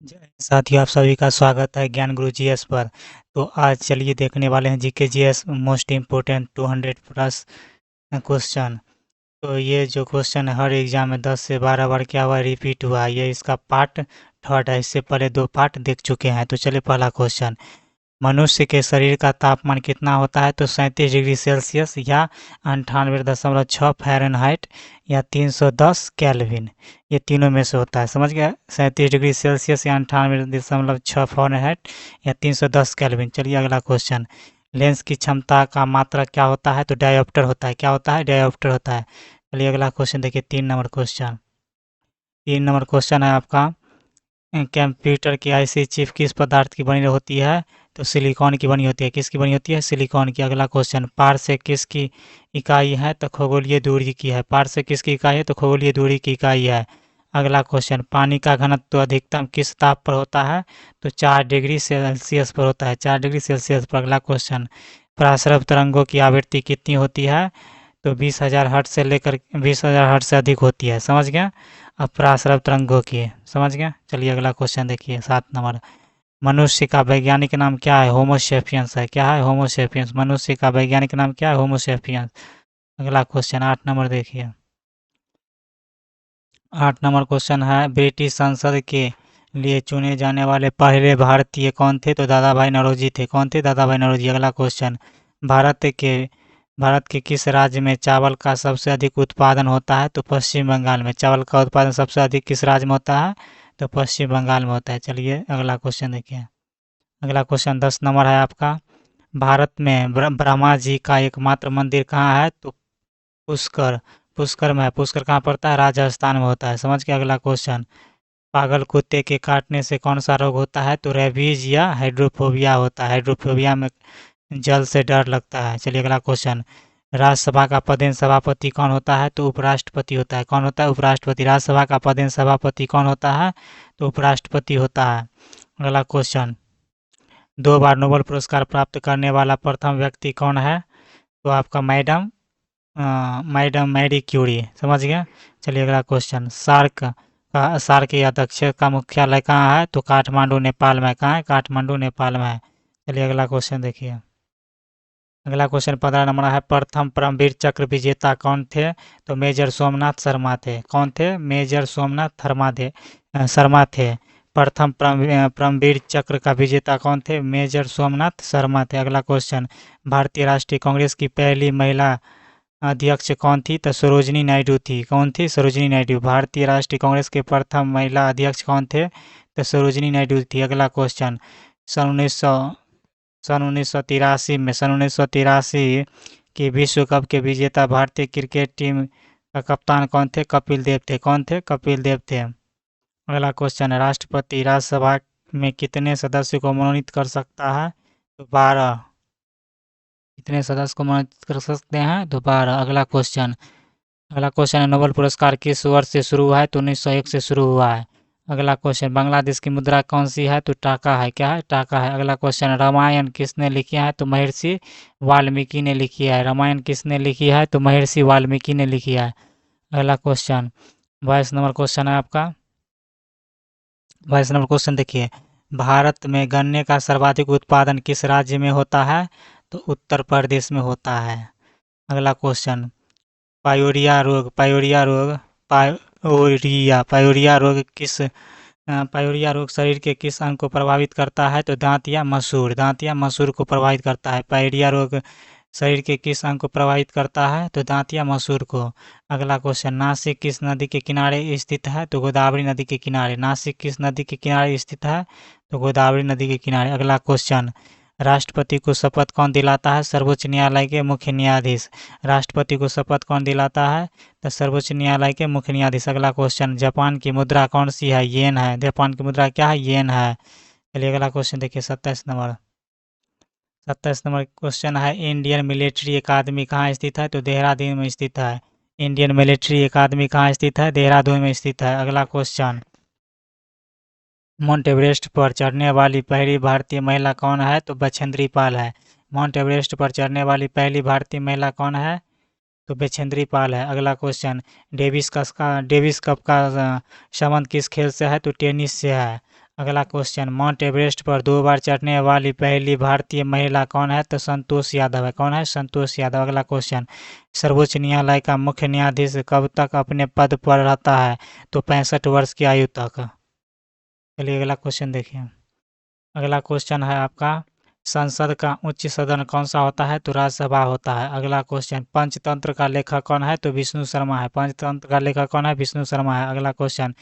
साथियों, आप सभी का स्वागत है ज्ञान गुरु जीएस पर। तो आज चलिए देखने वाले हैं GK GS most important 200 plus question. तो ये जो क्वेश्चन है हर एग्जाम में 10 से 12 बार क्या हुआ, रिपीट हुआ है। ये इसका पार्ट थर्ड है, इससे पहले 2 पार्ट देख चुके हैं। तो चलिए पहला क्वेश्चन, मनुष्य के शरीर का तापमान कितना होता है? तो 37 डिग्री सेल्सियस या 98.6 फ़ारेनहाइट या 310 केल्विन। ये तीनों में से होता है, समझ गया। 37 डिग्री सेल्सियस या 98.6 फ़ारेनहाइट या 310 केल्विन। चलिए अगला क्वेश्चन, लेंस की क्षमता का मात्रक क्या होता है? तो डायोप्टर होता है। क्या होता है? डायोप्टर होता है। चलिए अगला क्वेश्चन देखिए, 3 नंबर क्वेश्चन। 3 नंबर क्वेश्चन है आपका, कंप्यूटर की आईसी चिप किस पदार्थ की बनी होती है? तो सिलिकॉन की बनी होती है। किसकी बनी होती है? सिलिकॉन की। अगला क्वेश्चन, पार से किसकी इकाई है? तो खगोलीय दूरी की है। पार से किसकी इकाई है? तो खगोलीय दूरी की इकाई है। अगला क्वेश्चन, पानी का घनत्व अधिकतम किस ताप पर होता है? तो 4 डिग्री सेल्सियस पर होता है। 4 डिग्री सेल्सियस पर। अगला क्वेश्चन, पराश्रव तरंगों की आवृत्ति कितनी होती है? तो 20,000 हर्ट्ज से लेकर 20,000 हर्ट्ज से अधिक होती है, समझ गया। अब पराश्रव तरंगों की, समझ गया। चलिए अगला क्वेश्चन देखिए, 7 नंबर, मनुष्य का वैज्ञानिक नाम क्या है? होमोसेपियंस है। क्या है? होमोसेपियंस। मनुष्य का वैज्ञानिक नाम क्या है? होमोसेपियंस। अगला क्वेश्चन 8 नंबर देखिए, 8 नंबर क्वेश्चन है, ब्रिटिश संसद के लिए चुने जाने वाले पहले भारतीय कौन थे? तो दादा भाई नौरोजी थे। कौन थे? दादा भाई नौरोजी। अगला क्वेश्चन, भारत के भारत के किस राज्य में चावल का सबसे अधिक उत्पादन होता है? तो पश्चिम बंगाल में। चावल का उत्पादन सबसे अधिक किस राज्य में होता है? तो पश्चिम बंगाल में होता है। चलिए अगला क्वेश्चन देखिए, अगला क्वेश्चन 10 नंबर है आपका, भारत में ब्रह्मा जी का एकमात्र मंदिर कहाँ है? तो पुष्कर। पुष्कर में है। पुष्कर कहाँ पड़ता है? राजस्थान में होता है, समझ के। अगला क्वेश्चन, पागल कुत्ते के काटने से कौन सा रोग होता है? तो रेबीज या हाइड्रोफोबिया होता है। हाइड्रोफोबिया में जल से डर लगता है। चलिए अगला क्वेश्चन, राज्यसभा का पदेन सभापति कौन होता है? तो उपराष्ट्रपति होता है। कौन होता है? उपराष्ट्रपति। राज्यसभा का पदेन सभापति कौन होता है? तो उपराष्ट्रपति होता है। अगला क्वेश्चन, 2 बार नोबेल पुरस्कार प्राप्त करने वाला प्रथम व्यक्ति कौन है? तो आपका मैडम मैरी क्यूरी, समझ गया। चलिए अगला क्वेश्चन, सार्क या अध्यक्ष का मुख्यालय कहाँ है? तो काठमांडू नेपाल में। कहाँ है? काठमांडू नेपाल में है। चलिए अगला क्वेश्चन देखिए, अगला क्वेश्चन 15 नंबर है, प्रथम परमवीर चक्र विजेता कौन थे? तो मेजर सोमनाथ शर्मा थे। कौन थे? मेजर सोमनाथ शर्मा थे। प्रथम परमवीर चक्र का विजेता कौन थे? मेजर सोमनाथ शर्मा थे। अगला क्वेश्चन, भारतीय राष्ट्रीय कांग्रेस की पहली महिला अध्यक्ष कौन थी? तो सरोजिनी नायडू थी। कौन थी? सरोजिनी नायडू। भारतीय राष्ट्रीय कांग्रेस के प्रथम महिला अध्यक्ष कौन थे? तो सरोजिनी नायडू थी। अगला क्वेश्चन, सन 1900 सन 1983 की विश्व कप के विजेता भारतीय क्रिकेट टीम का कप्तान कौन थे? कपिल देव थे। कौन थे? कपिल देव थे। अगला क्वेश्चन है, राष्ट्रपति राज्यसभा में कितने सदस्य को मनोनीत कर सकता है? तो 12। कितने सदस्य को मनोनीत कर सकते हैं? तो 12। अगला क्वेश्चन है, नोबेल पुरस्कार किस वर्ष से शुरू हुआ है? तो 1901 से शुरू हुआ है। अगला क्वेश्चन, बांग्लादेश की मुद्रा कौन सी है? तो टाका है। क्या है? टाका है। अगला क्वेश्चन, रामायण किसने लिखी है? तो महर्षि वाल्मीकि ने लिखी है। रामायण किसने लिखी है? तो महर्षि वाल्मीकि ने लिखी है। अगला क्वेश्चन, 22 नंबर क्वेश्चन है आपका, 22 नंबर क्वेश्चन देखिए, भारत में गन्ने का सर्वाधिक उत्पादन किस राज्य में होता है? तो उत्तर प्रदेश में होता है। अगला क्वेश्चन, पायोरिया रोग पायोरिया रोग शरीर के किस अंग को प्रभावित करता है? तो दांत या मसूड़ को प्रभावित करता है। पायोरिया रोग शरीर के किस अंग को प्रभावित करता है? तो दांत या मसूड़ को। अगला क्वेश्चन, नासिक किस नदी के किनारे स्थित है? तो गोदावरी नदी के किनारे। नासिक किस नदी के किनारे स्थित है? तो गोदावरी नदी के किनारे। अगला क्वेश्चन, राष्ट्रपति को शपथ कौन दिलाता है? सर्वोच्च न्यायालय के मुख्य न्यायाधीश। राष्ट्रपति को शपथ कौन दिलाता है? तो सर्वोच्च न्यायालय के मुख्य न्यायाधीश। अगला क्वेश्चन, जापान की मुद्रा कौन सी है? येन है। जापान की मुद्रा क्या है? येन है। चलिए अगला क्वेश्चन देखिए, 27 नंबर क्वेश्चन है, इंडियन मिलिट्री अकादमी कहाँ स्थित है? तो देहरादून में स्थित है। इंडियन मिलिट्री अकादमी कहाँ स्थित है? देहरादून में स्थित है। अगला क्वेश्चन, माउंट एवरेस्ट पर चढ़ने वाली पहली भारतीय महिला कौन है? तो बछेंद्री पाल है। माउंट एवरेस्ट पर चढ़ने वाली पहली भारतीय महिला कौन है? तो बछेंद्री पाल है। अगला क्वेश्चन, डेविस कप का संबंध किस खेल से है? तो टेनिस से है। अगला क्वेश्चन, माउंट एवरेस्ट पर 2 बार चढ़ने वाली पहली भारतीय महिला कौन है? तो संतोष यादव है। कौन है? संतोष यादव। अगला क्वेश्चन, सर्वोच्च न्यायालय का मुख्य न्यायाधीश कब तक अपने पद पर रहता है? तो 65 वर्ष की आयु तक। चलिए अगला क्वेश्चन देखिए। अगला क्वेश्चन है आपका, संसद का उच्च सदन कौन सा होता है? तो राज्यसभा होता है। अगला क्वेश्चन, पंचतंत्र का लेखक कौन है? तो विष्णु शर्मा है। पंचतंत्र का लेखक कौन है? विष्णु शर्मा है। अगला क्वेश्चन,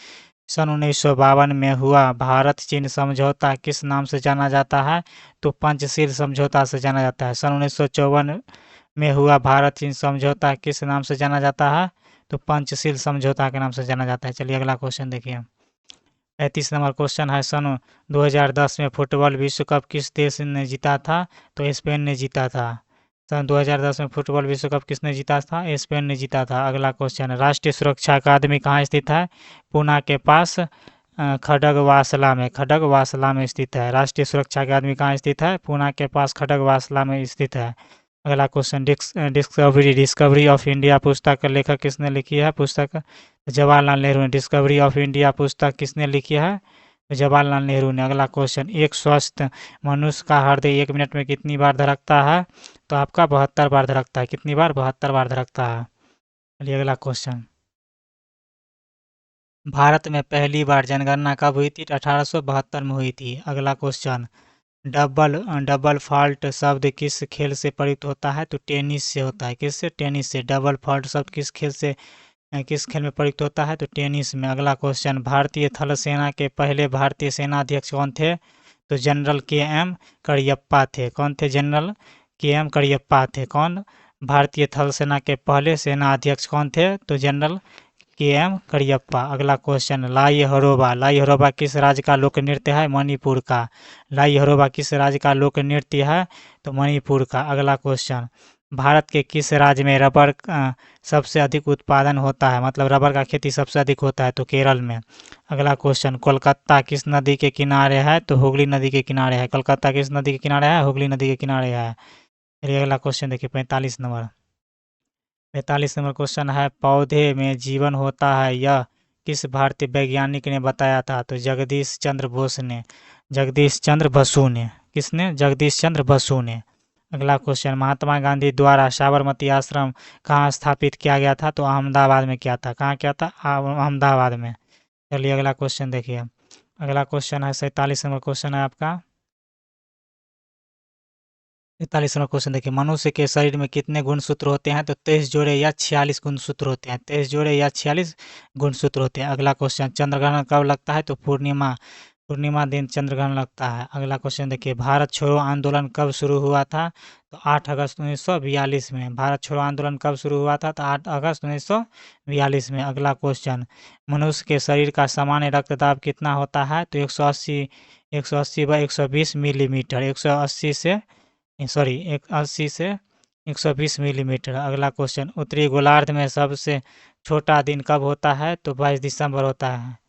सन 1952 में हुआ भारत चीन समझौता किस नाम से जाना जाता है? तो पंचशील समझौता से जाना जाता है। सन 1954 में हुआ भारत चीन समझौता किस नाम से जाना जाता है? तो पंचशील समझौता के नाम से जाना जाता है। चलिए अगला क्वेश्चन देखिए। 35 नंबर क्वेश्चन है, सन 2010 में फुटबॉल विश्व कप किस देश ने जीता था? तो स्पेन ने जीता था। सन 2010 में फुटबॉल विश्व कप किसने जीता था? स्पेन ने जीता था। अगला क्वेश्चन, राष्ट्रीय सुरक्षा अकादमी कहाँ स्थित है? पूना के पास खड़गवासला में। खड़गवासला में स्थित है। राष्ट्रीय सुरक्षा अकादमी कहाँ स्थित है? पूना के पास खड़गवासला में स्थित है। अगला क्वेश्चन, डिस्कवरी ऑफ इंडिया पुस्तक का लेखक किसने लिखी है? पुस्तक जवाहरलाल नेहरू ने। डिस्कवरी ऑफ इंडिया पुस्तक किसने लिखी है? तो जवाहरलाल नेहरू ने। अगला क्वेश्चन, एक स्वस्थ मनुष्य का हृदय 1 मिनट में कितनी बार धड़कता है? तो आपका 72 बार धड़कता है। कितनी बार? 72 बार धड़कता है। चलिए अगला क्वेश्चन, भारत में पहली बार जनगणना कब हुई थी? 1872 में हुई थी। अगला क्वेश्चन, डबल डबल फॉल्ट शब्द किस खेल से प्रयुक्त होता है? तो टेनिस से होता है। किससे? टेनिस से। डबल फॉल्ट शब्द किस खेल से किस खेल में प्रयुक्त होता है? तो टेनिस में। अगला क्वेश्चन, भारतीय थल सेना के पहले भारतीय सेनाध्यक्ष कौन थे? तो जनरल के.एम. करियप्पा थे। कौन थे? General KM. करियप्पा थे। कौन? भारतीय थल सेना के पहले सेनाध्यक्ष कौन थे? तो जनरल के.एम. करियप्पा। अगला क्वेश्चन, लाई हरोबा। लाई हरोबा किस राज्य का लोक नृत्य है? मणिपुर का। लाई हरोबा किस राज्य का लोक नृत्य है? तो मणिपुर का। अगला क्वेश्चन, भारत के किस राज्य में रबर सबसे अधिक उत्पादन होता है? मतलब रबर का खेती सबसे अधिक होता है? तो केरल में। अगला क्वेश्चन, कोलकाता किस नदी के किनारे है? तो हुगली नदी के किनारे है। कोलकाता किस नदी के किनारे है? हुगली नदी के किनारे है। चलिए अगला क्वेश्चन देखिए, 45 नंबर। 45 नंबर क्वेश्चन है, पौधे में जीवन होता है, यह किस भारतीय वैज्ञानिक ने बताया था? तो जगदीश चंद्र बोस ने। जगदीश चंद्र बसु ने। किसने? जगदीश चंद्र बसु ने। अगला क्वेश्चन, महात्मा गांधी द्वारा साबरमती आश्रम कहाँ स्थापित किया गया था? तो अहमदाबाद में किया था। कहाँ किया था? अहमदाबाद में। चलिए अगला क्वेश्चन देखिए। अगला क्वेश्चन है, 47 नंबर क्वेश्चन है आपका। 41वां क्वेश्चन देखिए, मनुष्य के शरीर में कितने गुणसूत्र होते हैं? तो 23 जोड़े या 46 गुणसूत्र होते हैं। 23 जोड़े या 46 गुणसूत्र होते हैं। अगला क्वेश्चन, चंद्रग्रहण कब लगता है? तो पूर्णिमा पूर्णिमा दिन चंद्रग्रहण लगता है। अगला क्वेश्चन देखिए, भारत छोड़ो आंदोलन कब शुरू हुआ था? तो 8 अगस्त 1942 में। भारत छोड़ो आंदोलन कब शुरू हुआ था? तो 8 अगस्त 1942 में। अगला क्वेश्चन, मनुष्य के शरीर का सामान्य रक्तदाब कितना होता है? तो 180/120 मिलीमीटर। 180 से सॉरी 80 से 120 मिलीमीटर। अगला क्वेश्चन, उत्तरी गोलार्ध में सबसे छोटा दिन कब होता है? तो 22 दिसंबर होता है।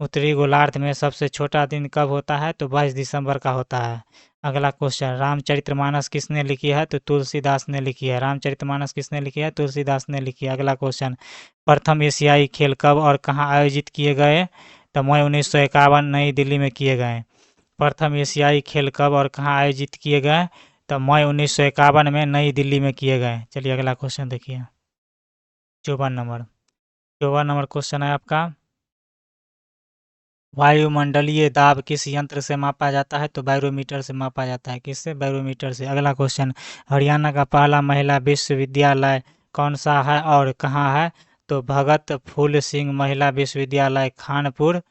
उत्तरी गोलार्ध में सबसे छोटा दिन कब होता है? तो 22 दिसंबर का होता है। अगला क्वेश्चन, रामचरितमानस किसने लिखी है? तो तुलसीदास ने लिखी है। रामचरितमानस किसने लिखी है? तुलसीदास ने लिखी है। अगला क्वेश्चन, प्रथम एशियाई खेल कब और कहाँ आयोजित किए गए? तो मई 1951 नई दिल्ली में किए गए। प्रथम एशियाई खेल कब और कहाँ आयोजित किए गए? तो मई 1951 में नई दिल्ली में किए गए। चलिए अगला क्वेश्चन देखिए, 54 नंबर। 54 नंबर क्वेश्चन है आपका, वायुमंडलीय दाब किस यंत्र से मापा जाता है? तो बैरोमीटर से मापा जाता है। किससे? बैरोमीटर से। अगला क्वेश्चन, हरियाणा का पहला महिला विश्वविद्यालय कौन सा है और कहाँ है? तो भगत फूल सिंह महिला विश्वविद्यालय खानपुर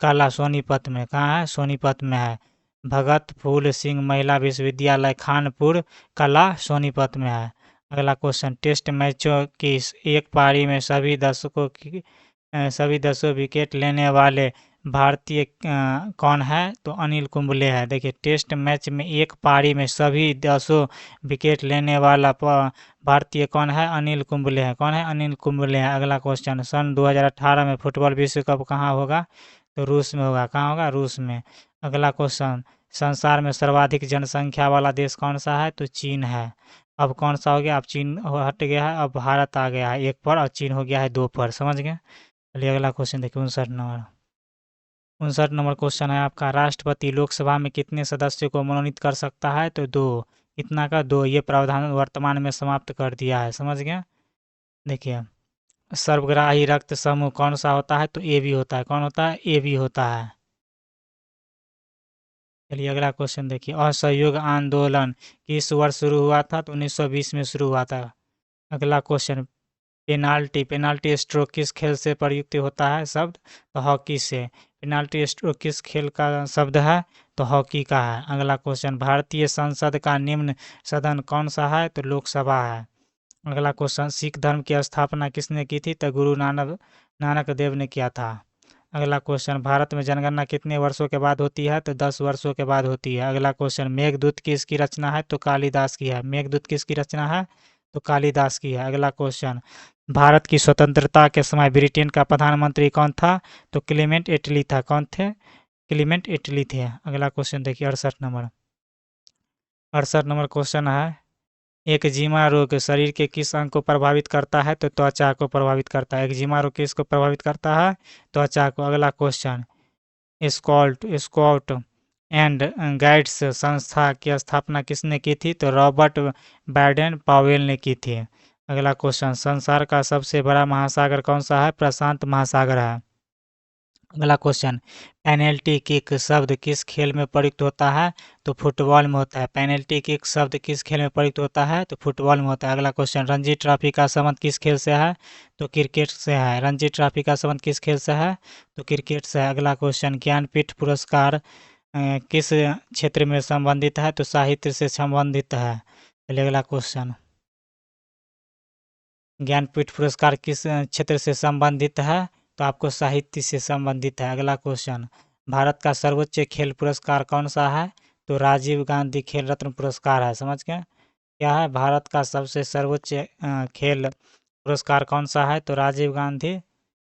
कला सोनीपत में। कहाँ है? सोनीपत में है। भगत फूल सिंह महिला विश्वविद्यालय खानपुर कला सोनीपत में है। अगला क्वेश्चन, टेस्ट मैचों की एक पारी में सभी 10 विकेट लेने वाले भारतीय कौन है? तो अनिल कुंबले है। देखिए, टेस्ट मैच में एक पारी में सभी 10 विकेट लेने वाला भारतीय कौन है? अनिल कुंबले है। कौन है? अनिल कुंबले है। अगला क्वेश्चन, सन 2018 में फुटबॉल विश्व कप कहाँ होगा? तो रूस में होगा। कहाँ होगा? रूस में। अगला क्वेश्चन, संसार में सर्वाधिक जनसंख्या वाला देश कौन सा है? तो चीन है। अब कौन सा हो गया? अब चीन हट गया है, अब भारत आ गया है 1 पर और चीन हो गया है 2 पर। समझ गए? चलिए अगला क्वेश्चन देखिए, 59 नंबर। 59 नंबर क्वेश्चन है आपका, राष्ट्रपति लोकसभा में कितने सदस्यों को मनोनीत कर सकता है? तो 2। इतना का 2। ये प्रावधान वर्तमान में समाप्त कर दिया है, समझ गए? देखिए, सर्वग्राही रक्त समूह कौन सा होता है? तो ए बी होता है। कौन होता है? ए बी होता है। चलिए अगला क्वेश्चन देखिए, असहयोग आंदोलन किस वर्ष शुरू हुआ था? तो 1920 में शुरू हुआ था। अगला क्वेश्चन, पेनाल्टी पेनाल्टी स्ट्रोक किस खेल से प्रयुक्त होता है शब्द? तो हॉकी से। पेनाल्टी स्ट्रोक किस खेल का शब्द है? तो हॉकी का है। अगला क्वेश्चन, भारतीय संसद का निम्न सदन कौन सा है? तो लोकसभा है। अगला क्वेश्चन, सिख धर्म की स्थापना किसने की थी? तो गुरु नानक नानक देव ने किया था। अगला क्वेश्चन, भारत में जनगणना कितने वर्षों के बाद होती है? तो 10 वर्षों के बाद होती है। अगला क्वेश्चन, मेघदूत किसकी रचना है? तो कालिदास की है। मेघदूत किसकी रचना है? तो कालिदास की है। अगला क्वेश्चन, भारत की स्वतंत्रता के समय ब्रिटेन का प्रधानमंत्री कौन था? तो क्लेमेंट एटली था। कौन थे? क्लेमेंट एटली थे। अगला क्वेश्चन देखिए 68 नंबर क्वेश्चन है, एक्जिमा रोग शरीर के किस अंग को प्रभावित करता है? तो त्वचा को प्रभावित करता है। एक्जिमा रोग किसको प्रभावित करता है? त्वचा को। अगला क्वेश्चन, स्काउट एंड गाइड्स संस्था की स्थापना किसने की थी? तो रॉबर्ट बैडेन पावेल ने की थी। अगला क्वेश्चन, संसार का सबसे बड़ा महासागर कौन सा है? प्रशांत महासागर है। अगला क्वेश्चन, पेनल्टी किक शब्द किस खेल में प्रयुक्त होता है? तो फुटबॉल में होता है। पेनल्टी किक शब्द किस खेल में प्रयुक्त होता है? तो फुटबॉल में होता है। अगला क्वेश्चन, रणजी ट्रॉफी का संबंध किस खेल से है? तो क्रिकेट से है। रणजी ट्रॉफी का संबंध किस खेल से है? तो क्रिकेट से है। अगला क्वेश्चन, ज्ञानपीठ पुरस्कार किस क्षेत्र में संबंधित है? तो साहित्य से संबंधित है। चलिए अगला क्वेश्चन, ज्ञानपीठ पुरस्कार किस क्षेत्र से संबंधित है? तो आपको साहित्य से संबंधित है। अगला क्वेश्चन, भारत का सर्वोच्च खेल पुरस्कार कौन सा है? तो राजीव गांधी खेल रत्न पुरस्कार है। समझ गए? क्या है? भारत का सबसे सर्वोच्च खेल पुरस्कार कौन सा है? तो राजीव गांधी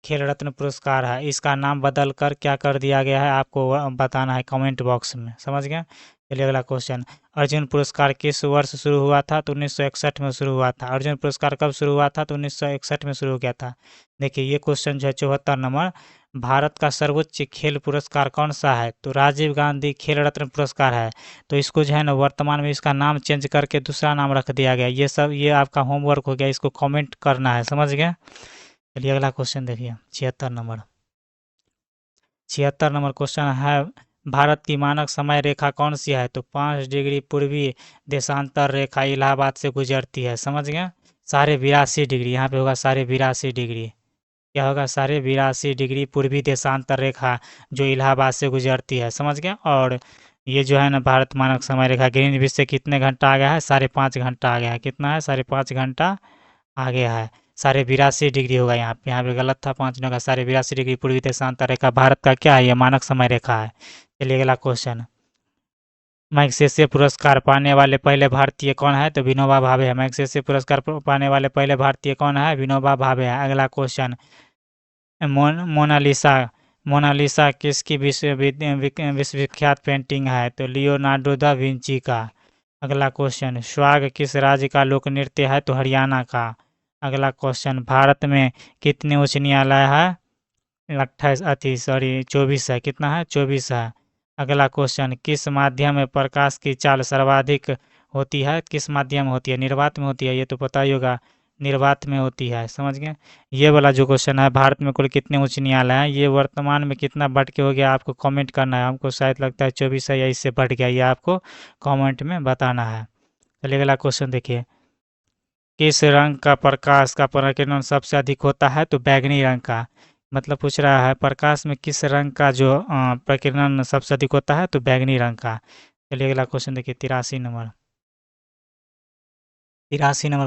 खेल रत्न पुरस्कार है। इसका नाम बदल कर क्या कर दिया गया है? आपको बताना है कमेंट बॉक्स में। समझ गए? चलिए अगला क्वेश्चन, अर्जुन पुरस्कार किस वर्ष शुरू हुआ था? तो 1961 में शुरू हुआ था। अर्जुन पुरस्कार कब शुरू हुआ था? तो 1961 में शुरू हो गया था। देखिए ये क्वेश्चन जो है 74 नंबर, भारत का सर्वोच्च खेल पुरस्कार कौन सा है? तो राजीव गांधी खेल रत्न पुरस्कार है। तो इसको जो है ना वर्तमान में इसका नाम चेंज करके दूसरा नाम रख दिया गया। ये सब ये आपका होमवर्क हो गया, इसको कमेंट करना है। समझ गए? चलिए अगला क्वेश्चन देखिए 76 नंबर क्वेश्चन है, भारत की मानक समय रेखा कौन सी है? तो 5 डिग्री पूर्वी देशांतर रेखा इलाहाबाद से गुजरती है। समझ गए? 82.5 डिग्री यहाँ पे होगा, 82.5 डिग्री। क्या होगा? 82.5 डिग्री पूर्वी देशांतर रेखा जो इलाहाबाद से गुजरती है। समझ गए? और ये जो है ना भारत मानक समय रेखा ग्रीनविच से कितने घंटा आ गया है? 5.5 घंटा आ गया है। कितना है? 5.5 घंटा आ गया है। 82.5 डिग्री होगा यहाँ पे गलत था, 5 होगा। 82.5 डिग्री पूर्वी देशांतर रेखा भारत का क्या है? ये मानक समय रेखा है। चलिए अगला क्वेश्चन, मैग्सेसे पुरस्कार पाने वाले पहले भारतीय कौन है? तो विनोबा भावे है। मैग्सेसे पुरस्कार पाने वाले पहले भारतीय कौन है? विनोबा भावे है। अगला क्वेश्चन, मोनालिसा मोनालिसा किसकी विश्वविख्यात पेंटिंग है? तो लियोनार्डो दा विंची का। अगला क्वेश्चन, स्वाग किस राज्य का लोक नृत्य है? तो हरियाणा का। अगला क्वेश्चन, भारत में कितने उच्च न्यायालय है? 24 है। कितना है? 24 है। अगला क्वेश्चन, किस माध्यम में प्रकाश की चाल सर्वाधिक होती है? किस माध्यम में होती है? निर्वात में होती है। ये तो पता ही होगा, निर्वात में होती है। समझ गए? ये वाला जो क्वेश्चन है, भारत में कुल कितने उच्च न्यायालय हैं, ये वर्तमान में कितना बढ़ के हो गया आपको कमेंट करना है। हमको शायद लगता है 24 है या इससे बढ़ गया, ये आपको कमेंट में बताना है। चलिए अगला क्वेश्चन देखिए, किस रंग का प्रकाश का प्रकीर्णन सबसे अधिक होता है? तो बैगनी रंग का। मतलब पूछ रहा है प्रकाश में किस रंग का जो प्रकीर्णन सबसे अधिक होता है? तो बैगनी रंग का। चलिए अगला क्वेश्चन देखिए 83 नंबर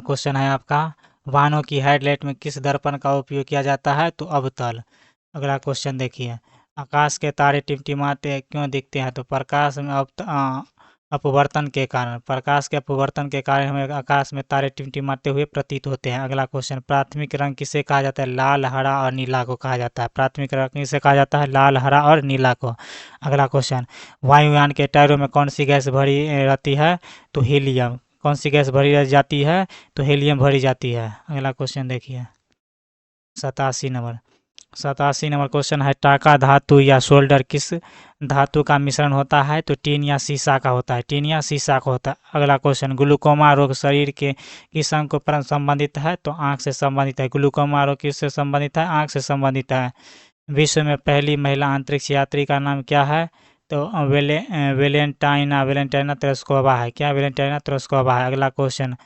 क्वेश्चन है आपका, वाहनों की हेडलाइट में किस दर्पण का उपयोग किया जाता है? तो अवतल। अगला क्वेश्चन देखिए, आकाश के तारे टिमटिमाते क्यों दिखते हैं? तो प्रकाश में अपवर्तन के कारण। प्रकाश के अपवर्तन के कारण हमें आकाश में तारे टिमटिमाते हुए प्रतीत होते हैं। अगला क्वेश्चन, प्राथमिक रंग किसे कहा जाता है? लाल, हरा और नीला को कहा जाता है। प्राथमिक रंग किसे कहा जाता है? लाल, हरा और नीला को। अगला क्वेश्चन, वायुयान के टायरों में कौन सी गैस भरी रहती है? तो हीलियम। कौन सी गैस भरी रह जाती है? तो हीलियम भरी जाती है। अगला क्वेश्चन देखिए 87 नंबर, 87 नंबर क्वेश्चन है, टाका धातु या सोल्डर किस धातु का मिश्रण होता है? तो टीन या शीशा का होता है, टीन या शीशा का होता है। अगला क्वेश्चन, ग्लूकोमा रोग शरीर के किस अंग को संबंधित है? तो आंख से संबंधित है। ग्लूकोमा रोग किससे संबंधित है? आंख से संबंधित है। विश्व में पहली महिला अंतरिक्ष यात्री का नाम क्या है? तो वेलेंटाइना तेरेस्कोवा है। क्या? वेलेंटाइना तेरेस्कोवा है। अगला question,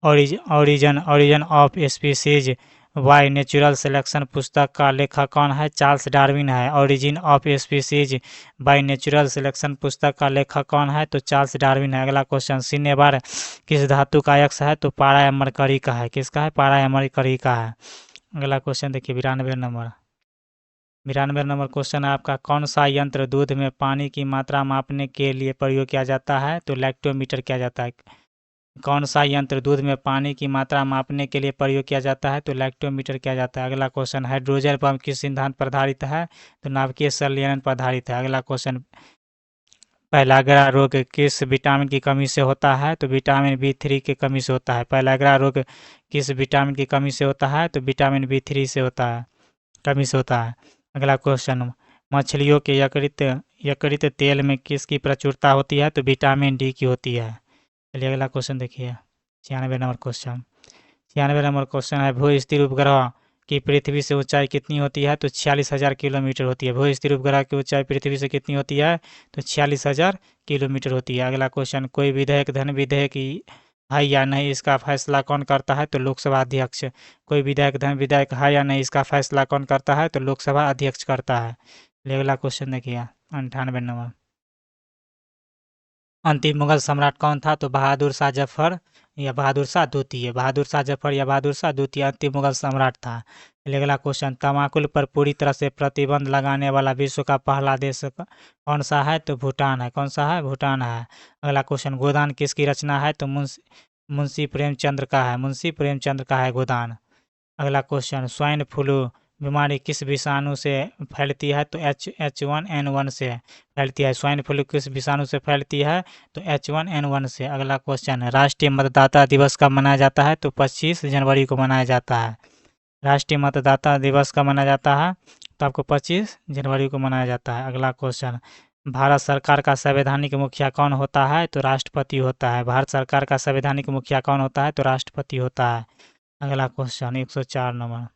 origin of species by natural selection पुस्तक का लेखक कौन है? चार्ल्स डार्विन है। Origin of species by natural selection पुस्तक का लेखक कौन है? तो चार्ल्स डार्विन है। अगला क्वेश्चन, सिनेबार किस धातु का अयस्क है? तो पारा या मरकरी का है। किसका है? पारा या मरकरी का है। अगला क्वेश्चन देखिए 92 नंबर क्वेश्चन है आपका, कौन सा यंत्र दूध में पानी की मात्रा मापने के लिए प्रयोग किया जाता है? तो लैक्टोमीटर किया जाता है। कौन सा यंत्र दूध में पानी की मात्रा मापने के लिए प्रयोग किया जाता है? तो लैक्टोमीटर किया जाता है। अगला क्वेश्चन, हाइड्रोजन पंप किस सिद्धांत पर आधारित है? तो नाभिकीय संलयन पर आधारित है। अगला क्वेश्चन, पहलाग्रा रोग किस विटामिन की कमी से होता है? तो विटामिन B3 की कमी से होता है। पहलाग्रा रोग किस विटामिन की कमी से होता है? तो विटामिन B3 से होता है, कमी से होता है। अगला क्वेश्चन, मछलियों के यकृत तेल में किसकी प्रचुरता होती है? तो विटामिन डी की होती है। चलिए अगला क्वेश्चन देखिए 96 नंबर क्वेश्चन है, भू स्थिर उपग्रह की पृथ्वी से ऊंचाई कितनी होती है? तो 46,000 किलोमीटर होती है। भू स्थिर उपग्रह की ऊंचाई पृथ्वी से कितनी होती है? तो 46,000 किलोमीटर होती है। अगला क्वेश्चन, कोई विधेयक धन विधेयक है या नहीं, इसका फैसला कौन करता है? तो लोकसभा अध्यक्ष। कोई विधेयक धन विधेयक है या नहीं, इसका फैसला कौन करता है? तो लोकसभा अध्यक्ष करता है। अगला क्वेश्चन देखिए 98 नंबर, अंतिम मुगल सम्राट कौन था? तो बहादुर शाह जफर या बहादुर शाह द्वितीय। बहादुर शाह जफर या बहादुर शाह द्वितीय अंतिम मुगल सम्राट था। अगला क्वेश्चन, तमाकुल पर पूरी तरह से प्रतिबंध लगाने वाला विश्व का पहला देश कौन सा है? तो भूटान है। कौन सा है? भूटान है। अगला क्वेश्चन, गोदान किसकी रचना है? तो मुंशी प्रेमचंद्र का है। मुंशी प्रेमचंद्र का है गोदान। अगला क्वेश्चन, स्वाइन फ्लू बीमारी किस विषाणु से फैलती है? तो H1N1 से फैलती है। स्वाइन फ्लू किस विषाणु से फैलती है? तो H1N1 से। अगला क्वेश्चन है, राष्ट्रीय मतदाता दिवस कब मनाया जाता है? तो 25 जनवरी को मनाया जाता है। राष्ट्रीय मतदाता दिवस कब मनाया जाता है? तो आपको 25 जनवरी को मनाया जाता है। अगला क्वेश्चन, भारत सरकार का संवैधानिक मुखिया कौन होता है? तो राष्ट्रपति होता है। भारत सरकार का संवैधानिक मुखिया कौन होता है? तो राष्ट्रपति होता है। अगला क्वेश्चन 104 नंबर,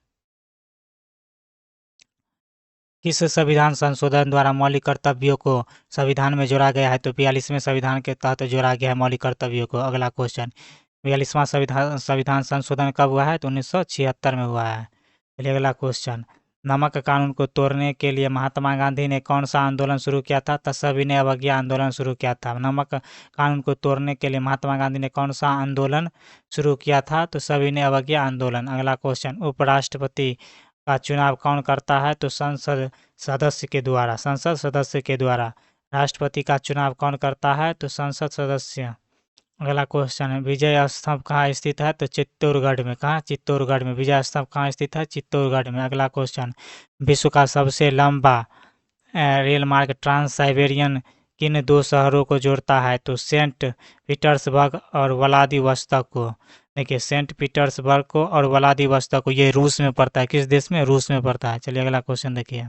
किस संविधान संशोधन द्वारा मौलिक कर्तव्यों को संविधान में जोड़ा गया है? तो 42वें संविधान के तहत जोड़ा गया है मौलिक कर्तव्यों को। अगला क्वेश्चन, 42वां संविधान संविधान संशोधन कब हुआ है? तो 1976 में हुआ है। चलिए अगला क्वेश्चन, नमक कानून को तोड़ने के लिए महात्मा गांधी ने कौन सा आंदोलन शुरू किया था? तो सविनय अवज्ञा आंदोलन शुरू किया था। नमक कानून को तोड़ने के लिए महात्मा गांधी ने कौन सा आंदोलन शुरू किया था? तो सविनय अवज्ञा आंदोलन। अगला क्वेश्चन, उपराष्ट्रपति का चुनाव कौन करता है? तो संसद सदस्य के द्वारा। संसद सदस्य के द्वारा। राष्ट्रपति का चुनाव कौन करता है? तो संसद सदस्य। अगला क्वेश्चन है, विजय स्तंभ कहाँ स्थित है? तो चित्तौड़गढ़ में। कहाँ? चित्तौड़गढ़ में। विजय स्तंभ कहाँ स्थित है? चित्तौड़गढ़ में। अगला क्वेश्चन, विश्व का सबसे लंबा रेल मार्ग ट्रांस साइबेरियन किन दो शहरों को जोड़ता है? तो सेंट पीटर्सबर्ग और व्लादिवोस्तोक को। देखिए सेंट पीटर्सबर्ग को और व्लादिवोस्तोक को, ये रूस में पड़ता है। किस देश में? रूस में पड़ता है। चलिए अगला क्वेश्चन देखिए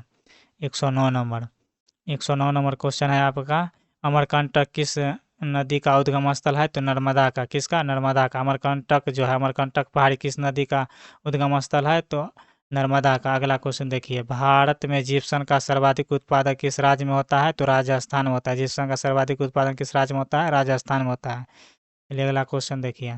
109 नंबर, 109 नंबर क्वेश्चन है आपका, अमरकंटक किस नदी का उद्गम स्थल है? तो नर्मदा का। किसका? नर्मदा का। अमरकंटक जो है, अमरकंटक पहाड़ी किस नदी का उद्गम स्थल है? तो नर्मदा का। अगला क्वेश्चन देखिए, भारत में जिप्सम का सर्वाधिक उत्पादन किस राज्य में होता है? तो राजस्थान में होता है। जिप्सम का सर्वाधिक उत्पादन किस राज्य में होता है? राजस्थान में होता है। चलिए अगला क्वेश्चन देखिए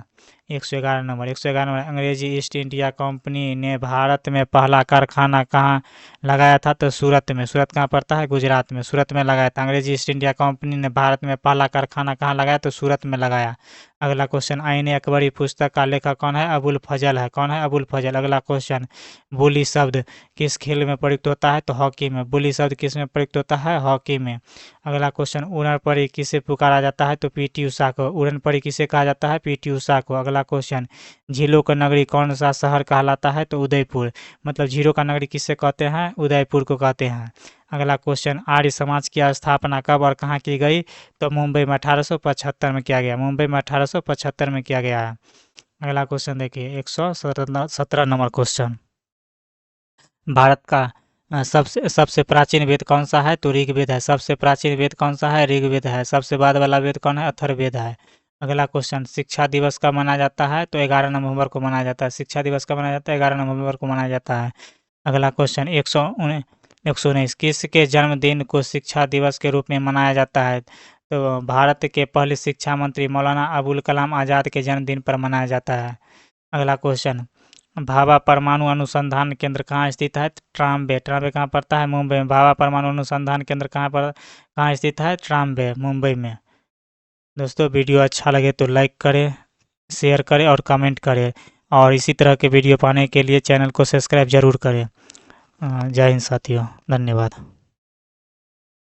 111 नंबर, 111 नंबर, अंग्रेजी ईस्ट इंडिया कंपनी ने भारत में पहला कारखाना कहाँ लगाया था? तो सूरत में। सूरत कहाँ पड़ता है? गुजरात में। सूरत में लगाया था। अंग्रेजी ईस्ट इंडिया कंपनी ने भारत में पहला कारखाना कहाँ लगाया? तो सूरत में लगाया। अगला क्वेश्चन, आईन अकबरी पुस्तक का लेखक कौन है? अबुल फजल है। कौन है? अबुल फजल। अगला क्वेश्चन, बोली शब्द किस खेल में प्रयुक्त होता है? तो हॉकी में। बोली शब्द किस में प्रयुक्त होता है? हॉकी में। अगला क्वेश्चन, उड़न परी किसे पुकारा जाता है? तो पीटी उषा को। उड़न परी किसे कहा जाता है? पीटी उषा को। अगला क्वेश्चन, झीलों का नगरी कौन सा शहर कहलाता है? तो उदयपुर। मतलब झीलों का नगरी किससे कहते हैं? उदयपुर को कहते हैं। अगला क्वेश्चन, आर्य समाज की स्थापना कब और कहाँ की गई? तो मुंबई में 1875 में किया गया। मुंबई में 1875 में किया गया है। अगला क्वेश्चन देखिए 117 नंबर क्वेश्चन, भारत का सबसे प्राचीन वेद कौन सा है? तो ऋग्वेद है। सबसे प्राचीन वेद कौन सा है? ऋग्वेद है। सबसे बाद वाला वेद कौन है? अथर्ववेद है। अगला क्वेश्चन, शिक्षा दिवस कब मनाया जाता है? तो 11 नवंबर को मनाया जाता है। शिक्षा दिवस कब मनाया जाता है? 11 नवंबर को मनाया जाता है। अगला क्वेश्चन, 119 किसके जन्मदिन को शिक्षा दिवस के रूप में मनाया जाता है? तो भारत के पहले शिक्षा मंत्री मौलाना अबुल कलाम आज़ाद के जन्मदिन पर मनाया जाता है। अगला क्वेश्चन, भाभा परमाणु अनुसंधान केंद्र कहाँ स्थित है? ट्राम्बे। ट्राम्बे कहाँ पड़ता है? मुंबई में। भाभा परमाणु अनुसंधान केंद्र कहाँ स्थित है? ट्राम्बे, मुंबई में। दोस्तों, वीडियो अच्छा लगे तो लाइक करें, शेयर करें और कमेंट करें, और इसी तरह के वीडियो पाने के लिए चैनल को सब्सक्राइब जरूर करें। जय हिंद साथियों, धन्यवाद।